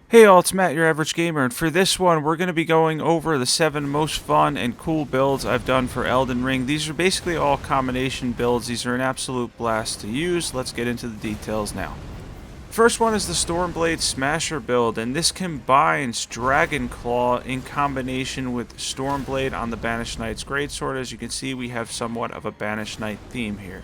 Hey all, it's Matt, your average gamer, and for this one, we're going to be going over the 7 most fun and cool builds I've done for Elden Ring. These are basically all combination builds. These are an absolute blast to use. Let's get into the details now. First one is the Stormblade Smasher build, and this combines Dragon Claw in combination with Stormblade on the Banished Knight's Greatsword. As you can see, we have somewhat of a Banished Knight theme here.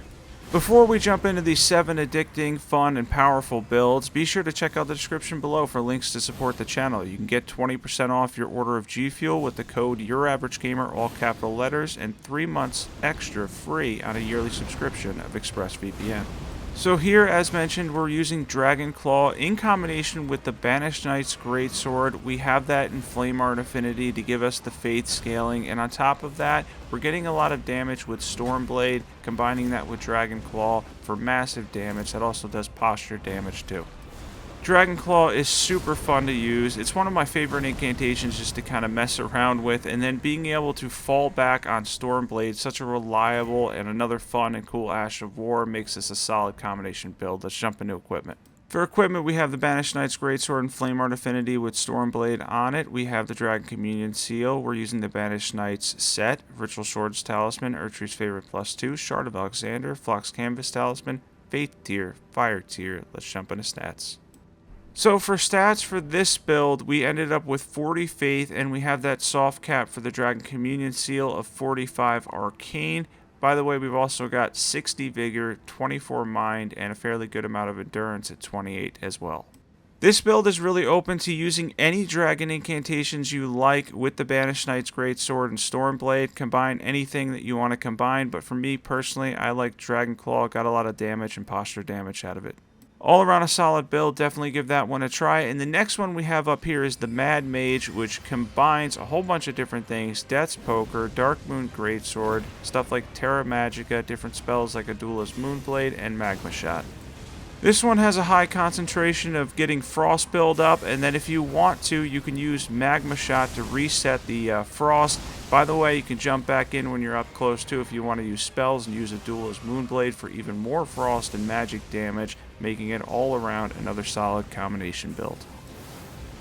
Before we jump into these 7 addicting, fun, and powerful builds, be sure to check out the description below for links to support the channel. You can get 20% off your order of G Fuel with the code YourAverageGamer, all capital letters, and 3 months extra free on a yearly subscription of ExpressVPN. So here, as mentioned, we're using Dragon Claw in combination with the Banished Knight's Greatsword. We have that in Flame Art Affinity to give us the Faith scaling, and on top of that, we're getting a lot of damage with Stormblade, combining that with Dragon Claw for massive damage. That also does posture damage too. Dragon Claw is super fun to use. It's one of my favorite incantations just to kind of mess around with, and then being able to fall back on Stormblade, such a reliable and another fun and cool Ash of War, makes this a solid combination build. Let's jump into equipment. For equipment, we have the Banished Knight's Greatsword and Flame Art Affinity with Stormblade on it. We have the Dragon Communion Seal. We're using the Banished Knight's set, Ritual Swords Talisman, Ertru's Favorite +2, Shard of Alexander, Flox Canvas Talisman, Faith Tier, Fire Tier. Let's jump into stats. So for stats for this build, we ended up with 40 Faith, and we have that soft cap for the Dragon Communion Seal of 45 Arcane. By the way, we've also got 60 Vigor, 24 Mind, and a fairly good amount of Endurance at 28 as well. This build is really open to using any dragon incantations you like with the Banished Knight's Greatsword and Stormblade. Combine anything that you want to combine, but for me personally, I like Dragon Claw. Got a lot of damage and posture damage out of it. All around a solid build, definitely give that one a try. And the next one we have up here is the Mad Mage, which combines a whole bunch of different things. Death's Poker, Dark Moon Greatsword, stuff like Terra Magica, different spells like a Duelist Moonblade, and Magma Shot. This one has a high concentration of getting Frost build up, and then if you want to, you can use Magma Shot to reset the Frost. By the way, you can jump back in when you're up close too if you want to use spells and use a Duelist Moonblade for even more Frost and magic damage, making it all around another solid combination build.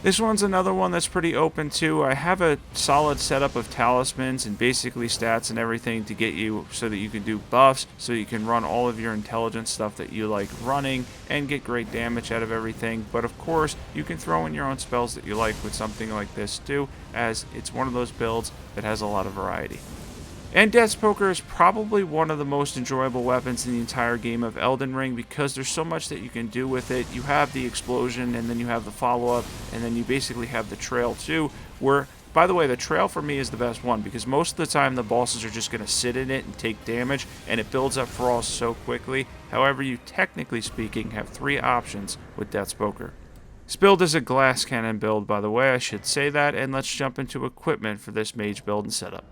This one's another one that's pretty open too. I have a solid setup of talismans and basically stats and everything to get you so that you can do buffs, so you can run all of your intelligence stuff that you like running and get great damage out of everything. But of course, you can throw in your own spells that you like with something like this too, as it's one of those builds that has a lot of variety. And Death's Poker is probably one of the most enjoyable weapons in the entire game of Elden Ring because there's so much that you can do with it. You have the explosion, and then you have the follow-up, and then you basically have the trail too, where, by the way, the trail for me is the best one because most of the time the bosses are just going to sit in it and take damage, and it builds up frost so quickly. However, you technically speaking have 3 options with Death's Poker. This build is a glass cannon build, by the way, I should say that, and let's jump into equipment for this mage build and setup.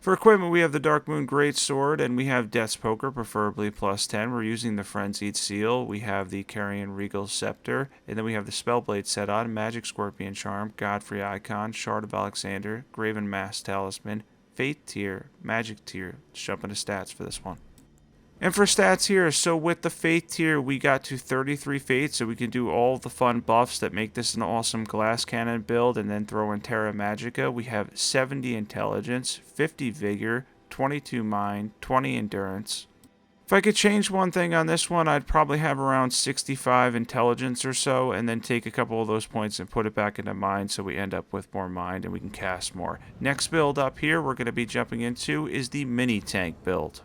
For equipment, we have the Dark Moon Greatsword, and we have Death's Poker, preferably +10. We're using the Frenzied Seal. We have the Carrion Regal Scepter, and then we have the Spellblade set on, Magic Scorpion Charm, Godfrey Icon, Shard of Alexander, Graven Mask Talisman, Faith Tier, Magic Tier. Let's jump into stats for this one. And for stats here, so with the Faith tier, we got to 33 Faith, so we can do all the fun buffs that make this an awesome glass cannon build, and then throw in Terra Magica. We have 70 Intelligence, 50 Vigor, 22 Mind, 20 Endurance. If I could change one thing on this one, I'd probably have around 65 Intelligence or so, and then take a couple of those points and put it back into Mind so we end up with more Mind and we can cast more. Next build up here we're going to be jumping into is the Mini Tank build.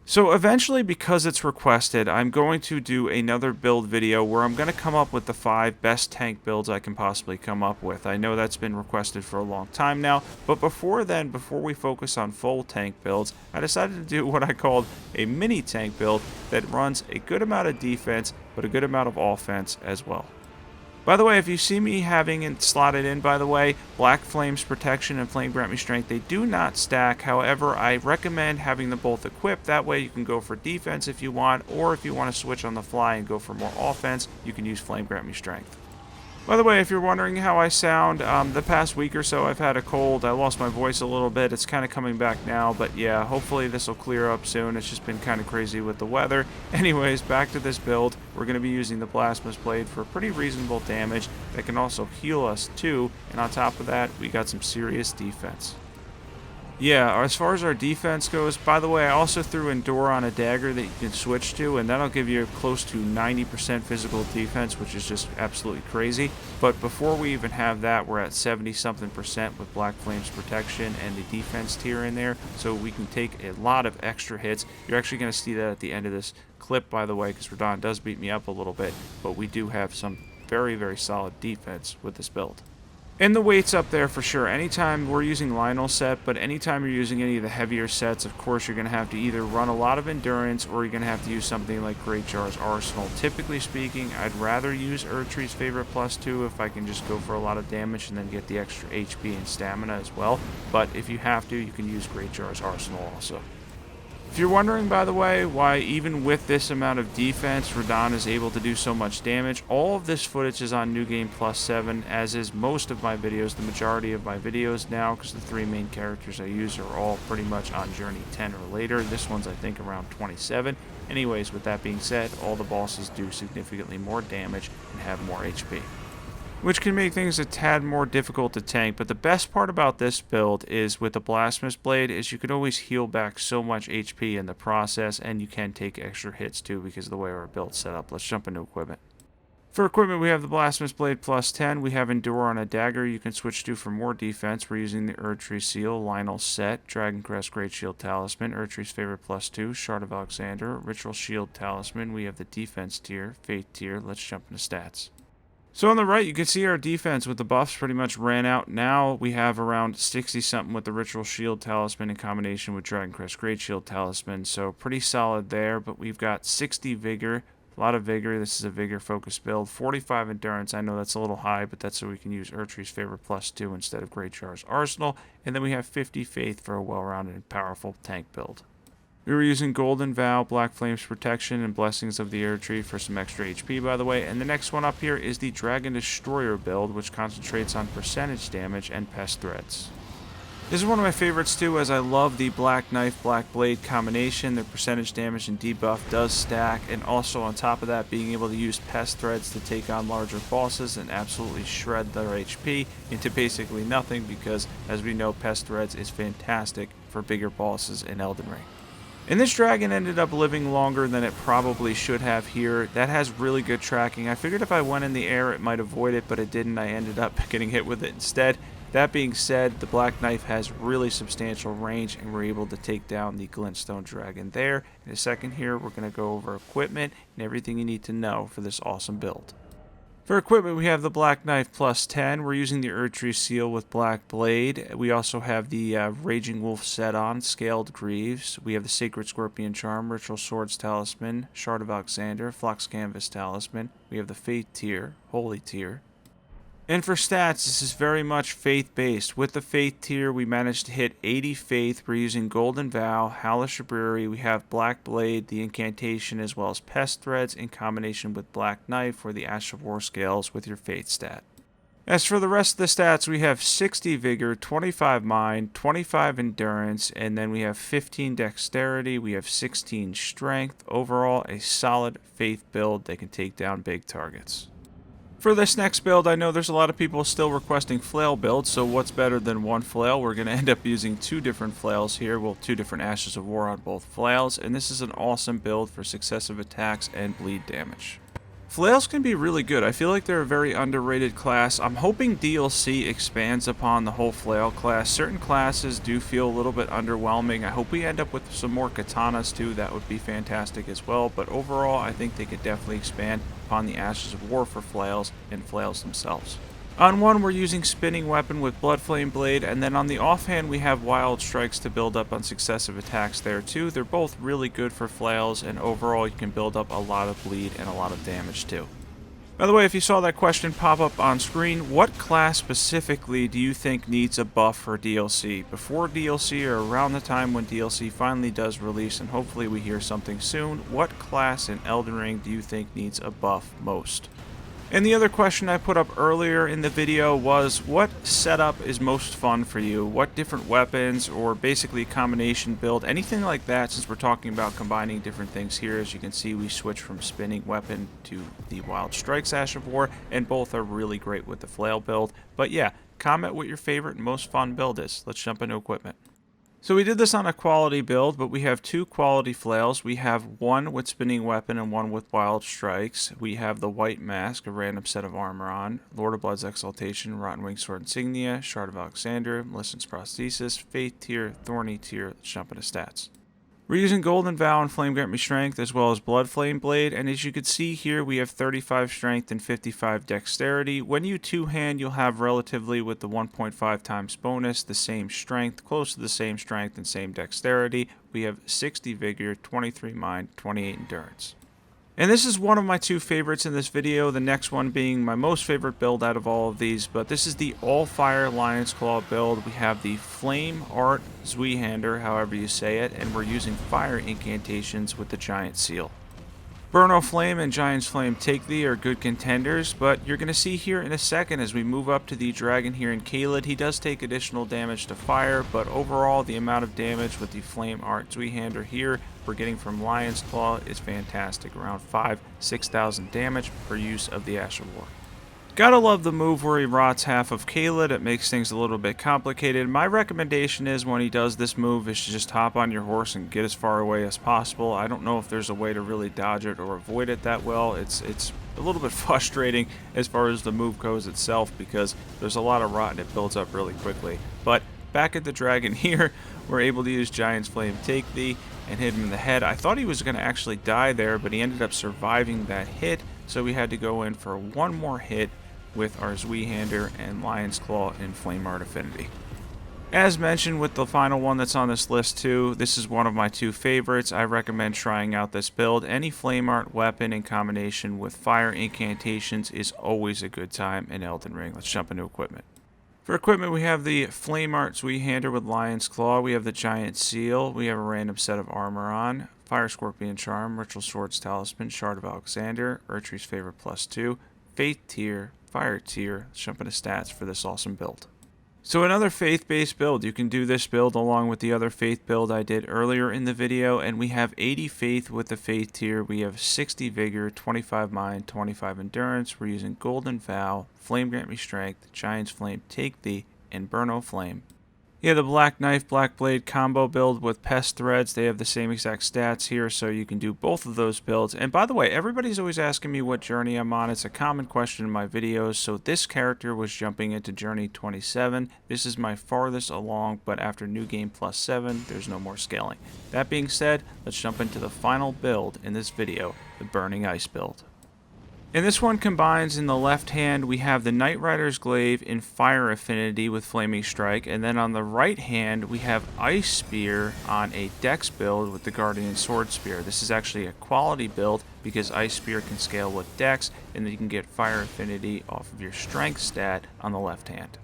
So eventually, because it's requested, I'm going to do another build video where I'm going to come up with the 5 best tank builds I can possibly come up with. I know that's been requested for a long time now, but before then, before we focus on full tank builds, I decided to do what I called a mini tank build that runs a good amount of defense, but a good amount of offense as well. By the way, if you see me having it slotted in, by the way, Black Flame's Protection and Flame Grant Me Strength, they do not stack. However, I recommend having them both equipped. That way you can go for defense if you want, or if you want to switch on the fly and go for more offense, you can use Flame Grant Me Strength. By the way, if you're wondering how I sound, the past week or so I've had a cold. I lost my voice a little bit. It's kind of coming back now, but yeah, hopefully this will clear up soon. It's just been kind of crazy with the weather. Anyways, back to this build. We're going to be using the Blasphemous Blade for pretty reasonable damage that can also heal us too, and on top of that, we got some serious defense. Yeah, as far as our defense goes, by the way, I also threw Endure on a dagger that you can switch to, and that'll give you close to 90% physical defense, which is just absolutely crazy. But before we even have that, we're at 70-something% with Black Flame's protection and the defense tier in there, so we can take a lot of extra hits. You're actually going to see that at the end of this clip, by the way, because Radahn does beat me up a little bit, but we do have some very, very solid defense with this build. And the weight's up there for sure. Anytime we're using Lionel set, but anytime you're using any of the heavier sets, of course, you're going to have to either run a lot of endurance or you're going to have to use something like Great Jar's Arsenal. Typically speaking, I'd rather use Erdtree's Favorite +2 if I can just go for a lot of damage and then get the extra HP and stamina as well. But if you have to, you can use Great Jar's Arsenal also. If you're wondering, by the way, why even with this amount of defense, Radahn is able to do so much damage, all of this footage is on New Game Plus 7, as is most of my videos, the majority of my videos now, because the 3 main characters I use are all pretty much on Journey 10 or later. This one's, I think, around 27. Anyways, with that being said, all the bosses do significantly more damage and have more HP, which can make things a tad more difficult to tank. But the best part about this build is with the Blasphemous Blade is you can always heal back so much HP in the process, and you can take extra hits too because of the way our build's set up. Let's jump into equipment. For equipment, we have the Blasphemous Blade +10. We have Endure on a dagger you can switch to for more defense. We're using the Erdtree Seal, Lionel set, Dragon Crest Great Shield Talisman, Erdtree's Favorite +2, Shard of Alexander, Ritual Shield Talisman. We have the defense tier, Faith tier. Let's jump into stats. So on the right, you can see our defense with the buffs pretty much ran out. Now we have around 60-something with the Ritual Shield Talisman in combination with Dragon Crest Great Shield Talisman. So pretty solid there, but we've got 60 Vigor, a lot of Vigor. This is a Vigor-focused build. 45 Endurance. I know that's a little high, but that's so we can use Erdtree's Favorite +2 instead of Great Jar's Arsenal. And then we have 50 Faith for a well-rounded and powerful tank build. We were using Golden Vow, Black Flame's Protection, and Blessings of the Erdtree for some extra HP, by the way. And the next one up here is the Dragon Destroyer build, which concentrates on percentage damage and Pest Threads. This is one of my favorites too, as I love the Black Knife, Black Blade combination. The percentage damage and debuff does stack, and also on top of that, being able to use Pest Threads to take on larger bosses and absolutely shred their HP into basically nothing, because as we know, Pest Threads is fantastic for bigger bosses in Elden Ring. And this dragon ended up living longer than it probably should have here. That has really good tracking. I figured if I went in the air it might avoid it, but it didn't. I ended up getting hit with it instead. That being said, the Black Knife has really substantial range, and we're able to take down the Glintstone Dragon there. In a second here, we're going to go over equipment and everything you need to know for this awesome build. For equipment, we have the Black Knife +10. We're using the Erdtree Seal with Black Blade. We also have the Raging Wolf set on, Scaled Greaves. We have the Sacred Scorpion Charm, Ritual Swords Talisman, Shard of Alexander, Flux Canvas Talisman. We have the Faith tier, Holy tier. And for stats, this is very much faith-based. With the Faith tier, we managed to hit 80 Faith. We're using Golden Vow, Hellish Brewery. We have Black Blade, the Incantation, as well as Pest Threads in combination with Black Knife or the Ash of War scales with your Faith stat. As for the rest of the stats, we have 60 Vigor, 25 Mind, 25 Endurance, and then we have 15 Dexterity. We have 16 Strength. Overall, a solid Faith build that can take down big targets. For this next build, I know there's a lot of people still requesting flail builds, so what's better than one flail? We're going to end up using 2 different flails here, well, 2 different Ashes of War on both flails, and this is an awesome build for successive attacks and bleed damage. Flails can be really good. I feel like they're a very underrated class. I'm hoping DLC expands upon the whole flail class. Certain classes do feel a little bit underwhelming. I hope we end up with some more katanas too. That would be fantastic as well. But overall, I think they could definitely expand upon the Ashes of War for flails and flails themselves. On one, we're using Spinning Weapon with Bloodflame Blade, and then on the offhand, we have Wild Strikes to build up on successive attacks there too. They're both really good for flails, and overall, you can build up a lot of bleed and a lot of damage too. By the way, if you saw that question pop up on screen, what class specifically do you think needs a buff for DLC? Before DLC or around the time when DLC finally does release, and hopefully we hear something soon, what class in Elden Ring do you think needs a buff most? And the other question I put up earlier in the video was, what setup is most fun for you? What different weapons, or basically a combination build, anything like that, since we're talking about combining different things here. As you can see, we switch from spinning weapon to the Wild Strikes Ash of War, and both are really great with the flail build. But yeah, comment what your favorite and most fun build is. Let's jump into equipment. So we did this on a quality build, but we have two quality flails. We have one with spinning weapon and one with wild strikes. We have the white mask, a random set of armor on, Lord of Blood's Exaltation, Rotten Wing Sword Insignia, Shard of Alexander, Melissen's Prosthesis, Faith Tier, Thorny Tier. Let's jump into stats. We're using Golden Vow and Flame Grant Me Strength, as well as Blood Flame Blade, and as you can see here, we have 35 Strength and 55 Dexterity. When you two-hand, you'll have relatively, with the 1.5 times bonus, the same strength, close to the same strength and same dexterity. We have 60 Vigor, 23 Mind, 28 Endurance. And this is one of my two favorites in this video, the next one being my most favorite build out of all of these, but this is the All-Fire Lion's Claw build. We have the Flame Art Zweihander, however you say it, and we're using fire incantations with the Giant Seal. Burno Flame and Giant's Flame Take Thee are good contenders, but you're going to see here in a second as we move up to the dragon here in Caelid, he does take additional damage to fire, but overall the amount of damage with the Flame Art Zweihander here we're getting from Lion's Claw is fantastic, around 5,000-6,000 damage per use of the Ash of War. Gotta love the move where he rots half of Caelid. It makes things a little bit complicated. My recommendation is when he does this move is to just hop on your horse and get as far away as possible. I don't know if there's a way to really dodge it or avoid it that well. It's a little bit frustrating as far as the move goes itself because there's a lot of rot and it builds up really quickly. But back at the dragon here, we're able to use Giant's Flame Take Thee and hit him in the head. I thought he was going to actually die there, but he ended up surviving that hit, so we had to go in for one more hit with our Zweihander and Lion's Claw and Flame Art Affinity. As mentioned with the final one that's on this list too, this is one of my two favorites. I recommend trying out this build. Any Flame Art weapon in combination with fire incantations is always a good time in Elden Ring. Let's jump into equipment. For equipment, we have the Flame Art Zweihander with Lion's Claw, we have the Giant Seal, we have a random set of armor on, Fire Scorpion Charm, Ritual Swords Talisman, Shard of Alexander, Urtry's Favorite +2, Faith Tier, Fire Tier. Let's jump into stats for this awesome build. So another faith-based build. You can do this build along with the other faith build I did earlier in the video, and we have 80 faith with the faith tier. We have 60 vigor, 25 mind, 25 endurance. We're using Golden Vow, Flame Grant Me Strength, Giant's Flame Take Thee, and Burno Flame. Yeah, the Black Knife, Black Blade combo build with Pest Threads. They have the same exact stats here, so you can do both of those builds. And by the way, everybody's always asking me what journey I'm on. It's a common question in my videos. So this character was jumping into Journey 27. This is my farthest along, but after New Game +7, there's no more scaling. That being said, let's jump into the final build in this video, the Burning Ice build. And this one combines in the left hand, we have the Knight Rider's Glaive in Fire Affinity with Flaming Strike, and then on the right hand, we have Ice Spear on a Dex build with the Guardian Sword Spear. This is actually a quality build because Ice Spear can scale with Dex, and then you can get Fire Affinity off of your Strength stat on the left hand.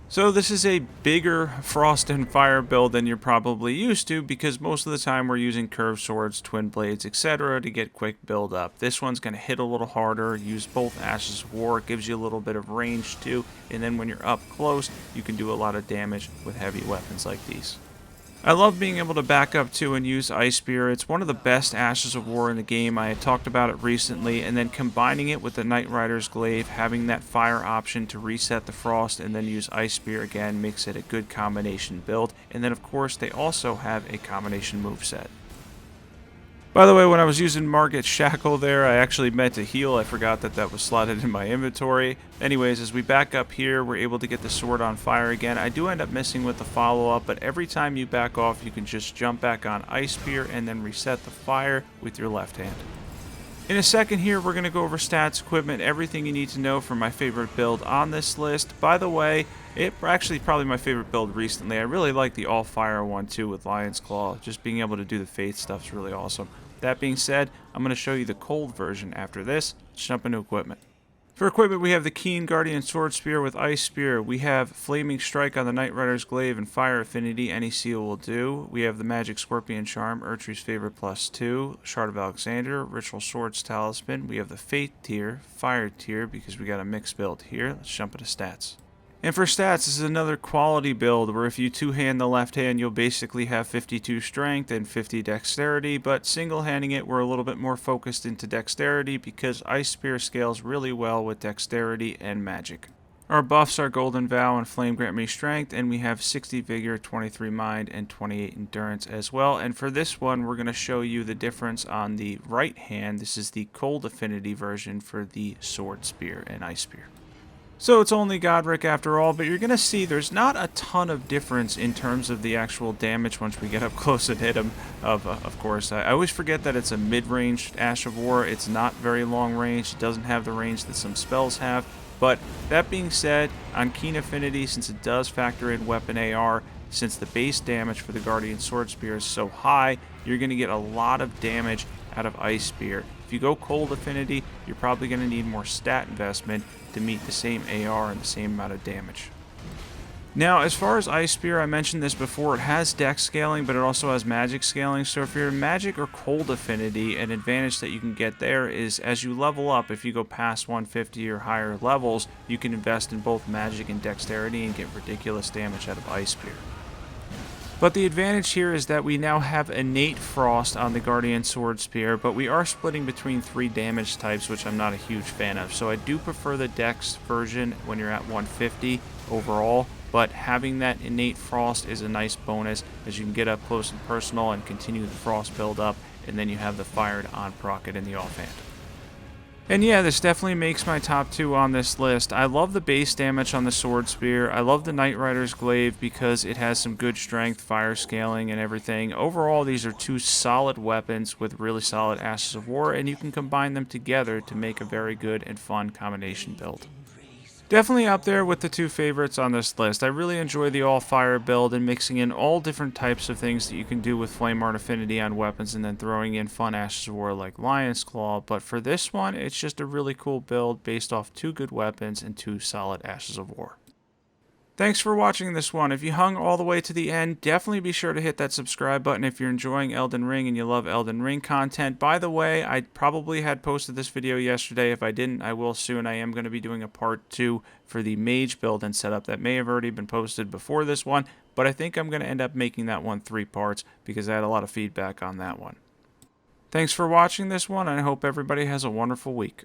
So this is a bigger Frost and Fire build than you're probably used to because most of the time we're using curved swords, twin blades, etc. to get quick build up. This one's going to hit a little harder, use both Ashes of War, it gives you a little bit of range too, and then when you're up close, you can do a lot of damage with heavy weapons like these. I love being able to back up to and use Ice Spear. It's one of the best Ashes of War in the game. I had talked about it recently, and then combining it with the Knight Rider's Glaive, having that fire option to reset the Frost and then use Ice Spear again makes it a good combination build. And then of course they also have a combination moveset. By the way, when I was using Margit's Shackle there, I actually meant to heal. I forgot that that was slotted in my inventory. Anyways, as we back up here, we're able to get the sword on fire again. I do end up missing with the follow-up, but every time you back off, you can just jump back on Ice Spear and then reset the fire with your left hand. In a second here, we're going to go over stats, equipment, everything you need to know for my favorite build on this list. By the way, it's actually probably my favorite build recently. I really like the all-fire one too with Lion's Claw. Just being able to do the faith stuff is really awesome. That being said, I'm going to show you the cold version after this. Let's jump into equipment. For equipment, we have the Keen Guardian Sword Spear with Ice Spear. We have Flaming Strike on the Knight Rider's Glaive and Fire Affinity. Any seal will do. We have the Magic Scorpion Charm, Urtry's Favorite +2, Shard of Alexander, Ritual Swords Talisman. We have the Fate tier, Fire tier, because we got a mixed build here. Let's jump into stats. And for stats, this is another quality build where if you two-hand the left hand, you'll basically have 52 strength and 50 dexterity, but single-handing it, we're a little bit more focused into dexterity because Ice Spear scales really well with dexterity and magic. Our buffs are Golden Vow and Flame Grant Me Strength, and we have 60 Vigor, 23 Mind, and 28 Endurance as well. And for this one, we're going to show you the difference on the right hand. This is the Cold Affinity version for the Sword Spear and Ice Spear. So it's only Godric after all, but you're going to see there's not a ton of difference in terms of the actual damage once we get up close and hit him. Of course, I always forget that it's a mid-range Ash of War. It's not very long range. It doesn't have the range that some spells have. But that being said, on Keen Affinity, since it does factor in weapon AR, since the base damage for the Guardian Sword Spear is so high, you're going to get a lot of damage out of Ice Spear. If you go Cold Affinity, you're probably going to need more stat investment to meet the same AR and the same amount of damage. Now, as far as Ice Spear, I mentioned this before, it has dex scaling, but it also has magic scaling. So if you're in magic or cold affinity, an advantage that you can get there is as you level up, if you go past 150 or higher levels, you can invest in both magic and dexterity and get ridiculous damage out of Ice Spear. But the advantage here is that we now have innate frost on the Guardian Sword Spear, but we are splitting between 3 damage types, which I'm not a huge fan of. So I do prefer the dex version when you're at 150 overall, but having that innate frost is a nice bonus as you can get up close and personal and continue the frost build up, and then you have the fired on proc it in the offhand. And yeah, this definitely makes my top 2 on this list. I love the base damage on the Sword Spear. I love the Knight Rider's Glaive because it has some good strength, fire scaling, and everything. Overall, these are 2 solid weapons with really solid Ashes of War, and you can combine them together to make a very good and fun combination build. Definitely up there with the 2 favorites on this list. I really enjoy the all-fire build and mixing in all different types of things that you can do with Flame Art Affinity on weapons and then throwing in fun Ashes of War like Lion's Claw. But for this one, it's just a really cool build based off 2 good weapons and 2 solid Ashes of War. Thanks for watching this one. If you hung all the way to the end, definitely be sure to hit that subscribe button if you're enjoying Elden Ring and you love Elden Ring content. By the way, I probably had posted this video yesterday. If I didn't, I will soon. I am going to be doing a part 2 for the Mage build and setup that may have already been posted before this one, but I think I'm going to end up making that one 3 parts because I had a lot of feedback on that one. Thanks for watching this one, and I hope everybody has a wonderful week.